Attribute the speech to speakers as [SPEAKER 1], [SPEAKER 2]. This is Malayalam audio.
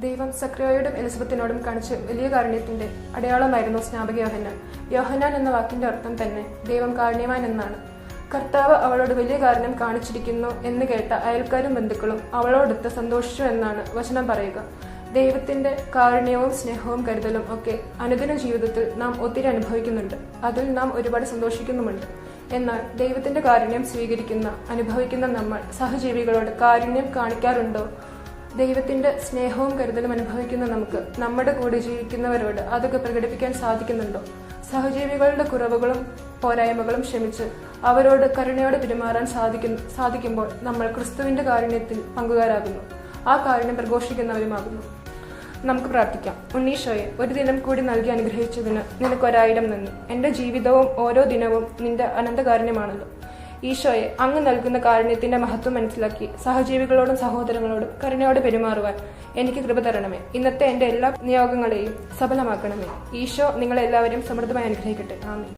[SPEAKER 1] ദൈവം സക്രിയോയോടും എലിസബത്തിനോടും കാണിച്ച വലിയ കാരുണ്യത്തിന്റെ അടയാളമായിരുന്നു സ്നാപക യോഹന്നാൻ. യോഹന്നാൻ എന്ന വാക്കിന്റെ അർത്ഥം തന്നെ ദൈവം കാരുണ്യവാൻ എന്നാണ്. കർത്താവ് അവളോട് വലിയ കാരുണ്യം കാണിച്ചിരിക്കുന്നു എന്ന് കേട്ട അയൽക്കാരും ബന്ധുക്കളും അവളോടൊത്ത് സന്തോഷിച്ചു എന്നാണ് വചനം പറയുക. ദൈവത്തിന്റെ കാരുണ്യവും സ്നേഹവും കരുതലും ഒക്കെ അനുദിന ജീവിതത്തിൽ നാം ഒത്തിരി അനുഭവിക്കുന്നുണ്ട്. അതിൽ നാം ഒരുപാട് സന്തോഷിക്കുന്നുമുണ്ട്. എന്നാൽ ദൈവത്തിന്റെ കാരുണ്യം അനുഭവിക്കുന്ന നമ്മൾ സഹജീവികളോട് കാരുണ്യം കാണിക്കാറുണ്ടോ? ദൈവത്തിന്റെ സ്നേഹവും കരുതലും അനുഭവിക്കുന്ന നമുക്ക് നമ്മുടെ കൂടെ ജീവിക്കുന്നവരോട് അതൊക്കെ പ്രകടിപ്പിക്കാൻ സാധിക്കുന്നുണ്ടോ? സഹജീവികളുടെ കുറവുകളും പോരായ്മകളും ക്ഷമിച്ച് അവരോട് കരുണയോടെ പെരുമാറാൻ സാധിക്കുമ്പോൾ നമ്മൾ ക്രിസ്തുവിന്റെ കാരുണ്യത്തിൽ പങ്കുകാരാകുന്നു. ആ കാരുണ്യം പ്രഘോഷിക്കുന്നവരുമാകുന്നു. നമുക്ക് പ്രാർത്ഥിക്കാം. ഉണ്ണീശോയെ, ഒരു ദിനം കൂടി നൽകി അനുഗ്രഹിച്ചതിന് നിനക്ക് 1000 നന്ദി. എൻ്റെ ജീവിതവും ഓരോ ദിനവും നിന്റെ അനന്തകാരുണ്യമാണല്ലോ. ഈശോയെ, അങ്ങ് നൽകുന്ന കാരുണ്യത്തിന്റെ മഹത്വം മനസ്സിലാക്കി സഹജീവികളോടും സഹോദരങ്ങളോടും കരുണയോടെ പെരുമാറുവാൻ എനിക്ക് കൃപ തരണമേ. ഇന്നത്തെ എൻ്റെ എല്ലാ നിയോഗങ്ങളെയും സഫലമാക്കണമേ. ഈശോ നിങ്ങളെല്ലാവരെയും സമൃദ്ധമായി അനുഗ്രഹിക്കട്ടെ. ആമേൻ.